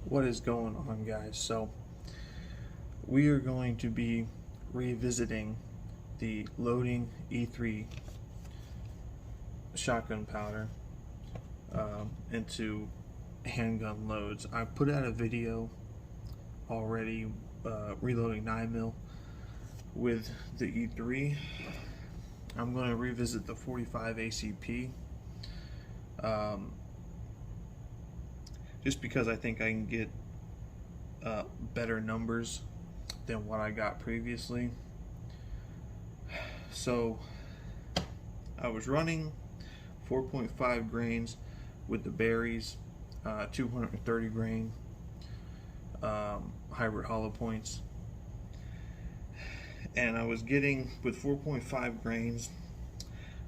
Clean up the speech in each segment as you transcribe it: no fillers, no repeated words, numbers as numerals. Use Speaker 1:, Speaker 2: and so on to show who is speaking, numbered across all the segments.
Speaker 1: What is going on, guys? So we are going to be revisiting the loading E3 shotgun powder into handgun loads. I put out a video already reloading 9mm with the E3. I'm going to revisit the 45 ACP just because I think I can get better numbers than what I got previously. So I was running 4.5 grains with the berries, 230 grain hybrid hollow points, and I was getting, with 4.5 grains,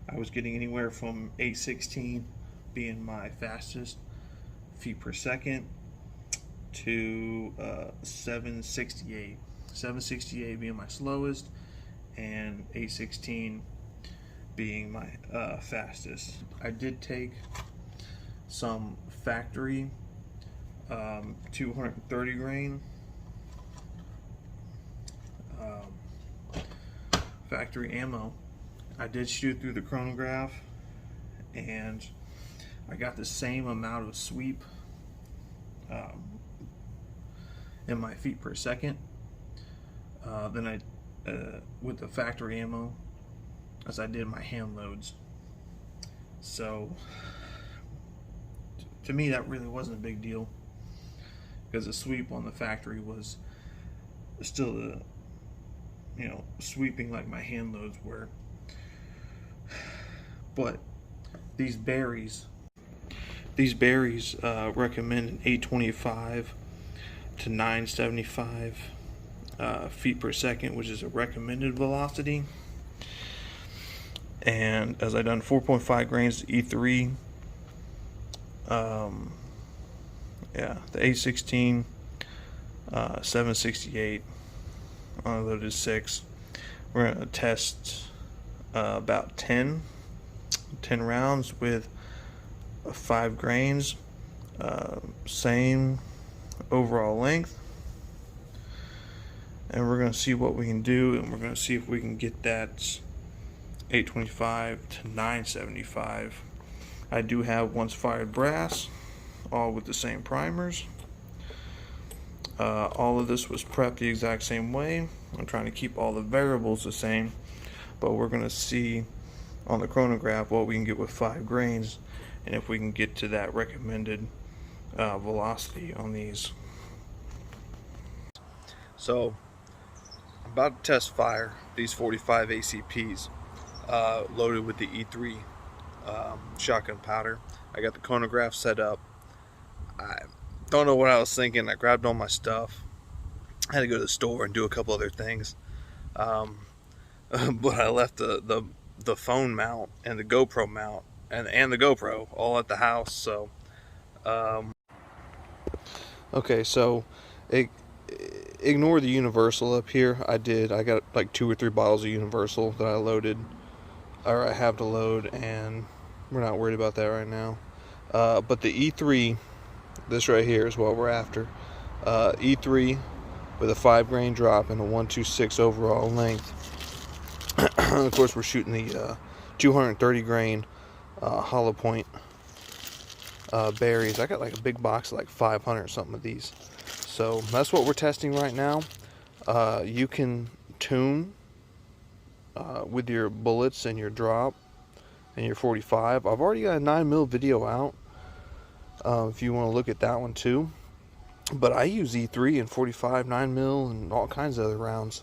Speaker 1: I was getting anywhere from 816 being my fastest feet per second to 768 being my slowest, and 816 being my fastest. I did take some factory 230 grain factory ammo. I did shoot through the chronograph, and I got the same amount of sweep in my feet per second than I with the factory ammo as I did my hand loads. So to me, that really wasn't a big deal, because the sweep on the factory was still the, sweeping like my hand loads were. But these berries recommend an 825 to 975 feet per second, which is a recommended velocity. And as I done 4.5 grains E3, the 816, 768 unloaded 6. We're gonna test about 10 rounds with 5 grains, same overall length, and we're going to see what we can do, and we're going to see if we can get that 825 to 975. I do have once fired brass, all with the same primers. All of this was prepped the exact same way. I'm trying to keep all the variables the same, but we're going to see on the chronograph what we can get with 5 grains, and if we can get to that recommended velocity on these. So I'm about to test fire these 45 ACPs loaded with the E3 shotgun powder. I got the chronograph set up. I don't know what I was thinking. I grabbed all my stuff. I had to go to the store and do a couple other things, but I left the phone mount and the GoPro mount and the GoPro all at the house. So okay, so ignore the Universal up here. I got like 2 or 3 bottles of Universal that I loaded, or I have to load, and we're not worried about that right now. But the E3, this right here is what we're after. E3 with a 5 grain drop and a 126 overall length. Of course, we're shooting the 230 grain hollow point berries. I got like a big box of like 500 or something of these. So that's what we're testing right now. You can tune with your bullets and your drop and your 45. I've already got a 9mm video out if you want to look at that one too. But I use E3 and 45, 9mm, and all kinds of other rounds.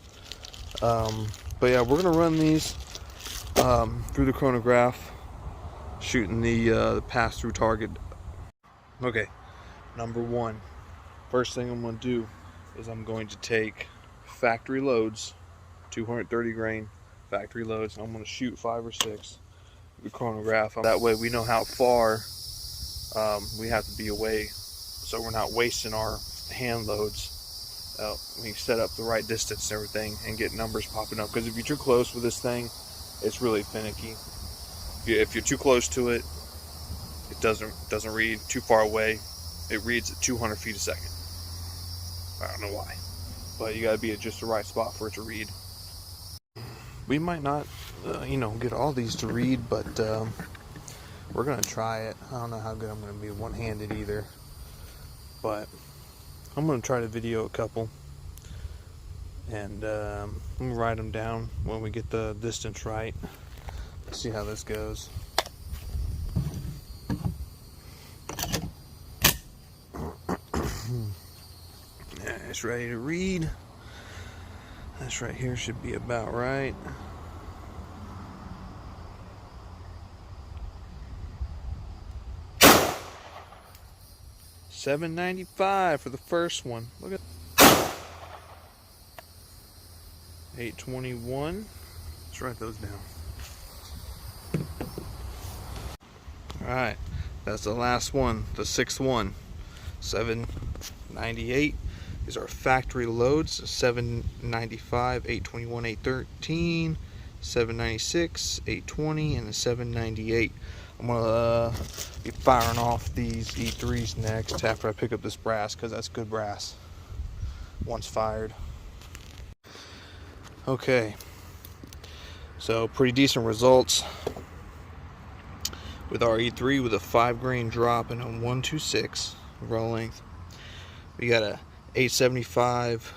Speaker 1: But yeah, we're going to run these through the chronograph, shooting the pass-through target. Okay, number 1. First thing I'm going to do is I'm going to take factory loads, 230 grain factory loads. I'm going to shoot 5 or 6 with the chronograph. That way we know how far we have to be away, so we're not wasting our hand loads. We can set up the right distance and everything and get numbers popping up, because if you're too close with this thing, it's really finicky. If you're too close to it, it doesn't read. Too far away, it reads at 200 feet a second. I don't know why, but you gotta be at just the right spot for it to read. We might not, get all these to read, but we're gonna try it. I don't know how good I'm gonna be one-handed either, but I'm gonna try to video a couple, and I'm gonna write them down when we get the distance right. Let's see how this goes. Yeah, it's ready to read. This right here should be about right. $7.95 for the first one. Look at $8.21. Let's write those down. Alright, that's the last one, the sixth one. $7.98. These are factory loads. $7.95, $8.21, $8.13, $7.96, $8.20, and a $7.98. I'm gonna be firing off these E3s next after I pick up this brass, because that's good brass once fired. Okay, so pretty decent results with our E3 with a 5 grain drop and a 126 roll length. We got a 875.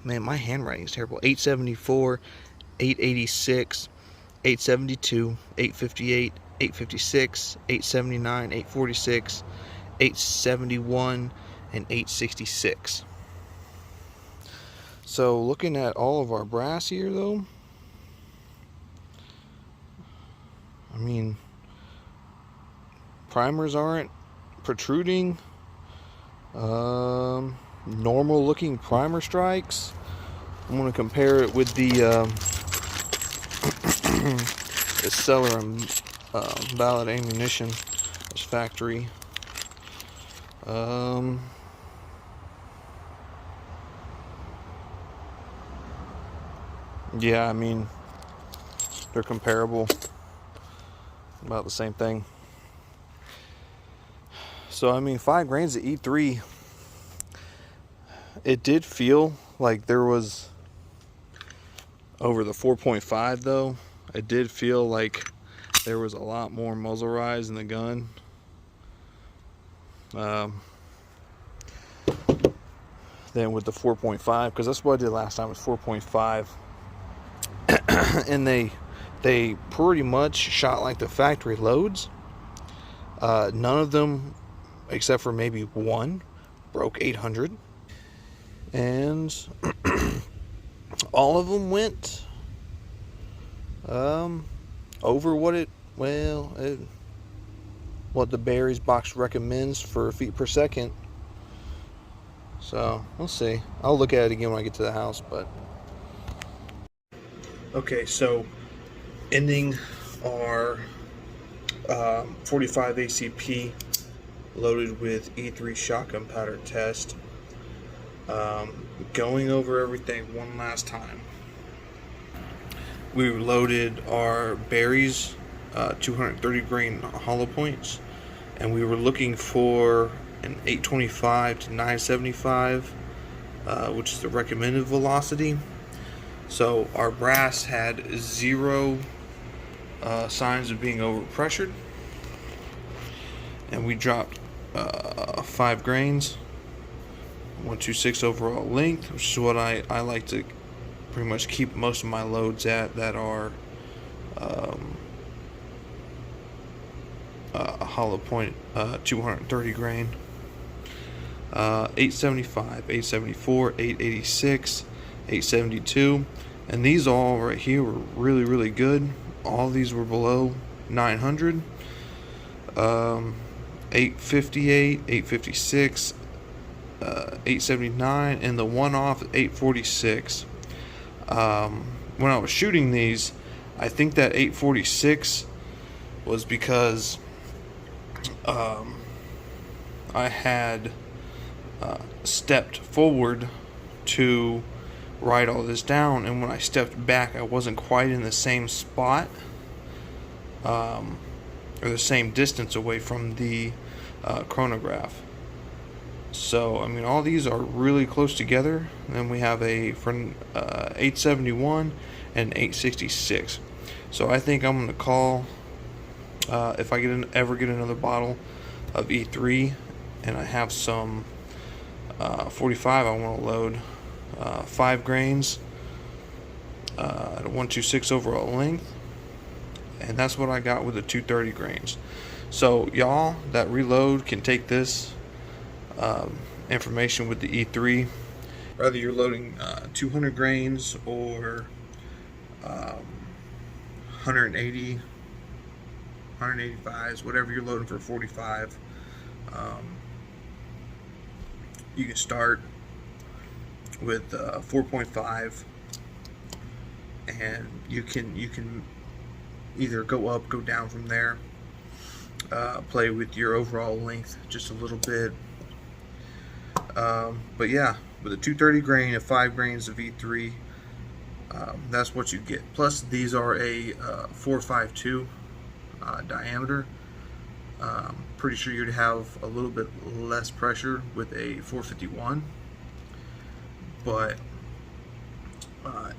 Speaker 1: Man, my handwriting is terrible. 874, 886, 872, 858, 856, 879, 846, 871, and 866. So looking at all of our brass here though, I mean, primers aren't protruding. Normal looking primer strikes. I'm going to compare it with the the Seller and Ballad ammunition. This factory. Yeah, I mean, they're comparable. About the same thing. So I mean, 5 grains of E3. It did feel like there was, over the 4.5 though, it did feel like there was a lot more muzzle rise in the gun. Than with the 4.5, because that's what I did last time, was 4.5. And they pretty much shot like the factory loads. None of them, except for maybe one, broke 800. And all of them went over what the Barry's box recommends for feet per second. So we'll see. I'll look at it again when I get to the house. But okay, so ending our 45 ACP loaded with E3 shotgun powder test. Going over everything one last time. We loaded our Barry's 230 grain hollow points, and we were looking for an 825 to 975, which is the recommended velocity. So our brass had 0 signs of being overpressured, and we dropped 5 grains, 126 overall length, which is what I like to pretty much keep most of my loads at, that are a hollow point 230 grain. 875, 874, 886, 872, and these all right here were really good. All these were below 900. 858, 856, 879, and the one off 846. When I was shooting these, I think that 846 was because I had stepped forward to write all this down, and when I stepped back, I wasn't quite in the same spot, or the same distance away from the chronograph. So I mean, all these are really close together. Then we have a from 871 and 866. So I think I'm gonna call, if I ever get another bottle of E3 and I have some 45, I want to load 5 grains at a 126 overall length, and that's what I got with the 230 grains. So y'all that reload can take this information with the E3, whether you're loading 200 grains or 180, 185s, whatever you're loading for 45. You can start with 4.5, and you can either go up, go down from there. Play with your overall length just a little bit. But yeah, with a 230 grain of 5 grains of E3, that's what you get. Plus, these are a 452 diameter. Pretty sure you'd have a little bit less pressure with a 451, but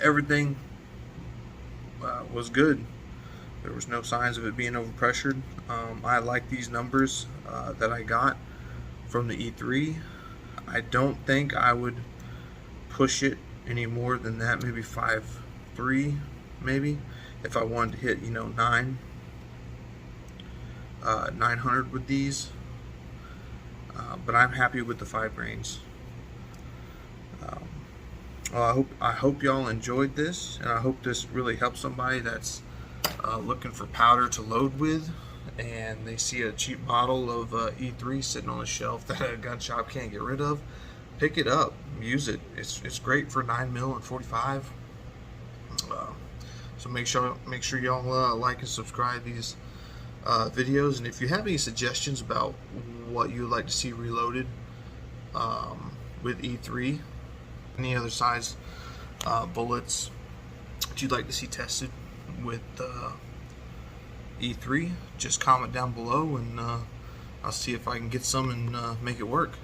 Speaker 1: everything was good. There was no signs of it being overpressured. I like these numbers that I got from the E3. I don't think I would push it any more than that. Maybe 5.3, maybe, if I wanted to hit 900 with these. But I'm happy with the 5 grains. Well, I hope y'all enjoyed this, and I hope this really helps somebody that's looking for powder to load with, and they see a cheap bottle of E3 sitting on a shelf that a gun shop can't get rid of. Pick it up, use it. It's great for 9mm and 45. So make sure y'all like and subscribe these videos, and if you have any suggestions about what you would like to see reloaded with E3, any other size bullets that you'd like to see tested with E3, just comment down below, and I'll see if I can get some and make it work.